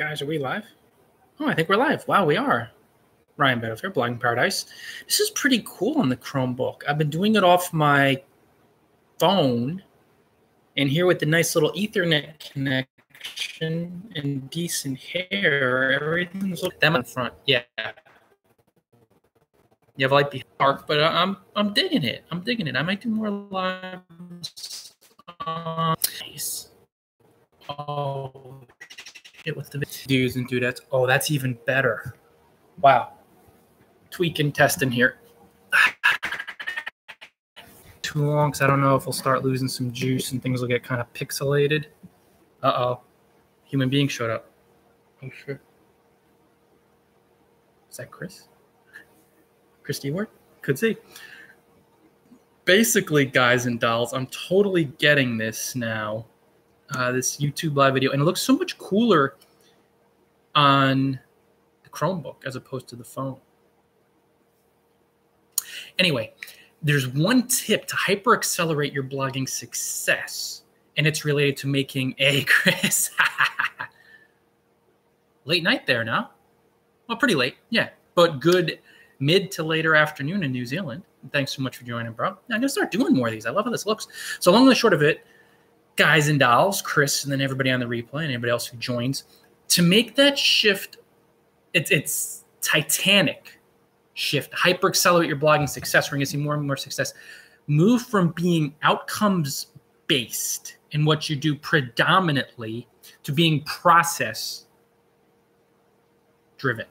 Guys, are we live? Oh, I think we're live. Wow, we are. Ryan Beddoes here, Blogging Paradise. This is pretty cool on the Chromebook. I've been doing it off my phone, and here with the nice little Ethernet connection and decent hair, everything's looking them in front. Yeah. You have light be dark, but I'm digging it. I'm digging it. I might do more lives. Nice. Oh, shit, with the dudes and dudettes. Oh, that's even better. Wow. Tweaking, testing here. Too long, because I don't know if we'll start losing some juice and things will get kind of pixelated. Uh-oh. Human being showed up. Oh, sure. Is that Chris? Chris Stewart? Could see. Basically, guys and dolls, I'm totally getting this now. This YouTube live video. And it looks so much cooler on the Chromebook as opposed to the phone. Anyway, there's one tip to hyper accelerate your blogging success, and it's related to making a Chris. Late night there now. Well, pretty late, yeah, but good mid to later afternoon in New Zealand. Thanks so much for joining, bro. I'm gonna start doing more of these. I love how this looks. So long and the short of it, guys and dolls, Chris, and then everybody on the replay and anybody else who joins, to make that shift, it's Titanic shift, hyper accelerate your blogging success. We're going to see more and more success. Move from being outcomes based in what you do predominantly to being process driven.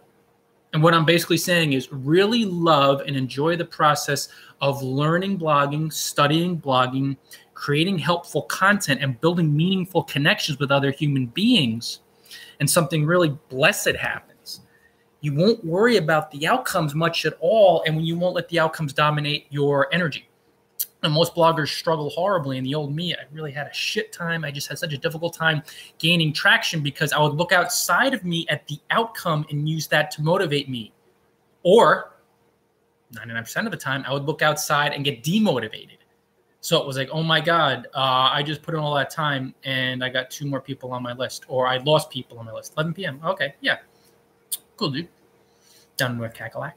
And what I'm basically saying is really love and enjoy the process of learning blogging, studying blogging, creating helpful content, and building meaningful connections with other human beings. And something really blessed happens. You won't worry about the outcomes much at all, and when you won't let the outcomes dominate your energy. And most bloggers struggle horribly. And the old me, I really had a shit time. I just had such a difficult time gaining traction because I would look outside of me at the outcome and use that to motivate me. Or 99% of the time, I would look outside and get demotivated. So it was like, oh my God, I just put in all that time and I got 2 more people on my list, or I lost people on my list. 11 p.m. Okay, yeah. Cool, dude. Down in North Cackalack.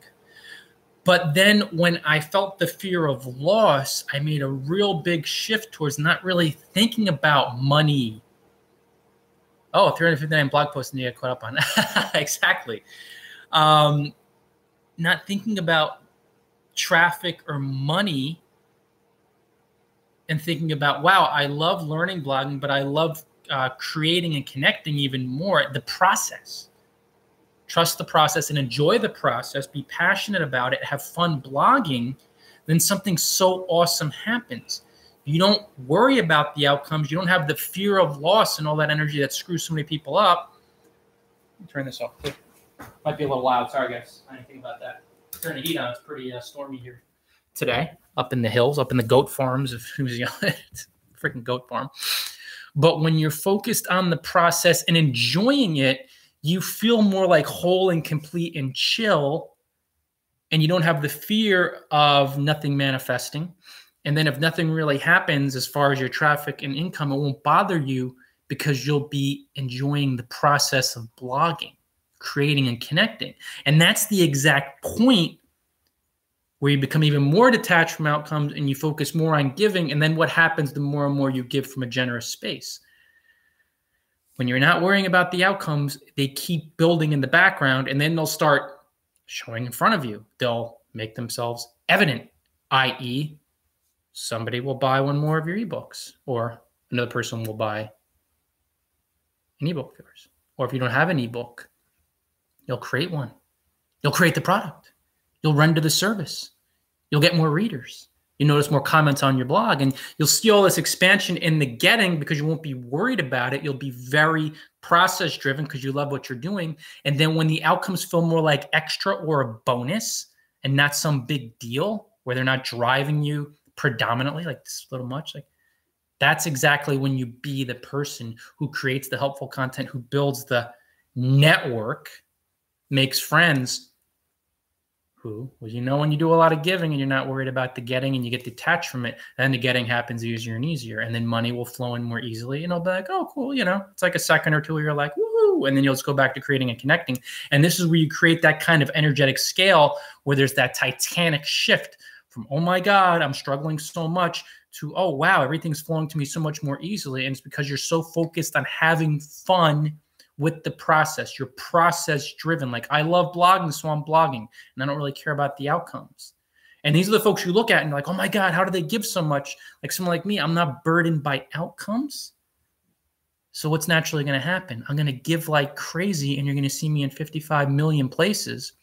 But then when I felt the fear of loss, I made a real big shift towards not really thinking about money. Oh, 359 blog posts and you get caught up on. Exactly. Not thinking about traffic or money and thinking about, wow, I love learning blogging, but I love creating and connecting even more. The process. Trust the process and enjoy the process, be passionate about it, have fun blogging, then something so awesome happens. You don't worry about the outcomes. You don't have the fear of loss and all that energy that screws so many people up. Turn this off. Might be a little loud. Sorry, guys. I didn't think about that. Turn the heat on. It's pretty stormy here today, up in the hills, up in the goat farms of New Zealand. Freaking goat farm. But when you're focused on the process and enjoying it, you feel more like whole and complete and chill, and you don't have the fear of nothing manifesting. And then if nothing really happens as far as your traffic and income, it won't bother you because you'll be enjoying the process of blogging, creating and connecting. And that's the exact point where you become even more detached from outcomes and you focus more on giving. And then what happens the more and more you give from a generous space? When you're not worrying about the outcomes, they keep building in the background, and then they'll start showing in front of you. They'll make themselves evident, i.e., somebody will buy one more of your ebooks, or another person will buy an ebook of yours. Or if you don't have an ebook, you'll create one. You'll create the product. You'll render the service. You'll get more readers. You notice more comments on your blog, and you'll see all this expansion in the getting because you won't be worried about it. You'll be very process driven because you love what you're doing. And then when the outcomes feel more like extra or a bonus and not some big deal where they're not driving you predominantly, like this little much, like that's exactly when you be the person who creates the helpful content, who builds the network, makes friends, Who? Well, you know, when you do a lot of giving and you're not worried about the getting and you get detached from it, then the getting happens easier and easier. And then money will flow in more easily. And it'll be like, oh, cool. You know, it's like a second or two where you're like, woo. And then you'll just go back to creating and connecting. And this is where you create that kind of energetic scale where there's that Titanic shift from, oh my God, I'm struggling so much, to, oh, wow, everything's flowing to me so much more easily. And it's because you're so focused on having fun with the process. You're process driven. Like, I love blogging, so I'm blogging, and I don't really care about the outcomes. And these are the folks you look at and you're like, oh my God, how do they give so much? Like someone like me, I'm not burdened by outcomes. So what's naturally going to happen? I'm going to give like crazy, and you're going to see me in 55 million places.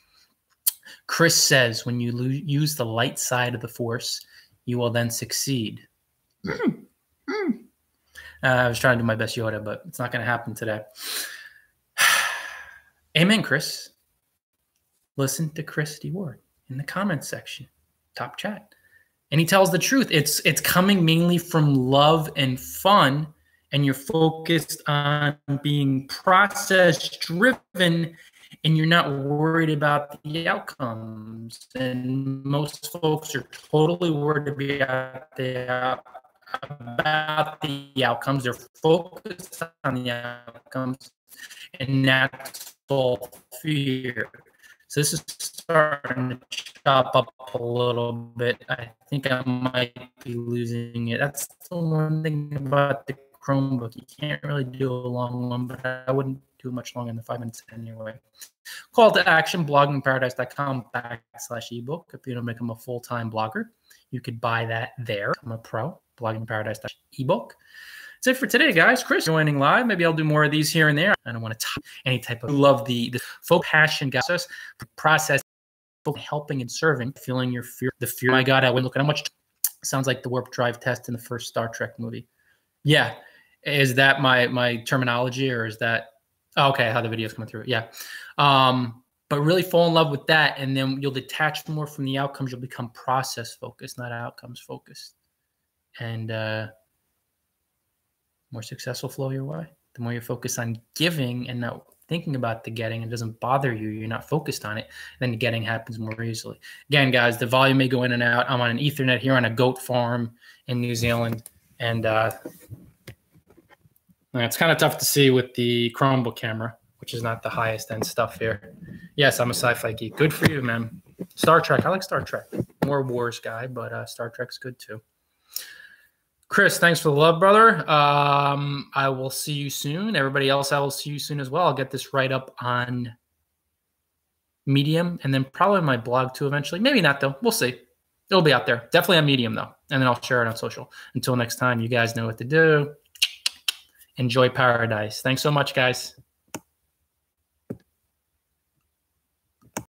Chris says, when you use the light side of the force, you will then succeed. I was trying to do my best Yoda, but it's not going to happen today. Amen, Chris. Listen to Chris D. Ward in the comments section, top chat. And he tells the truth. It's coming mainly from love and fun, and you're focused on being process-driven, and you're not worried about the outcomes. And most folks are totally worried about the outcomes. They're focused on the outcomes, and that's all fear. So this is starting to chop up a little bit. I think I might be losing it. That's the one thing about the Chromebook. You can't really do a long one, but I wouldn't do much longer than 5 minutes anyway. Call to action, bloggingparadise.com/ebook. If you don't become a full-time blogger, you could buy that there. I'm a pro, bloggingparadise.ebook. That's it for today, guys. Chris joining live. Maybe I'll do more of these here and there. I don't want to talk any type of love the folk passion process, helping and serving, feeling your fear. The fear. Oh my God, I wouldn't look at how much. Sounds like the warp drive test in the first Star Trek movie. Yeah, is that my terminology, or is that okay? How the video's coming through? Yeah, but really fall in love with that, and then you'll detach more from the outcomes. You'll become process focused, not outcomes focused, and more successful flow your way. The more you focus on giving and not thinking about the getting, it doesn't bother you, you're not focused on it, then the getting happens more easily. Again, guys, the volume may go in and out. I'm on an Ethernet here on a goat farm in New Zealand, and it's kind of tough to see with the Chromebook camera, which is not the highest end stuff here. Yes, I'm a sci-fi geek. Good for you, man. Star Trek. I like Star Trek. More wars guy, but Star Trek's good too. Chris, thanks for the love, brother. I will see you soon. Everybody else, I will see you soon as well. I'll get this right up on Medium, and then probably my blog too eventually. Maybe not, though. We'll see. It'll be out there. Definitely on Medium, though. And then I'll share it on social. Until next time, you guys know what to do. Enjoy paradise. Thanks so much, guys.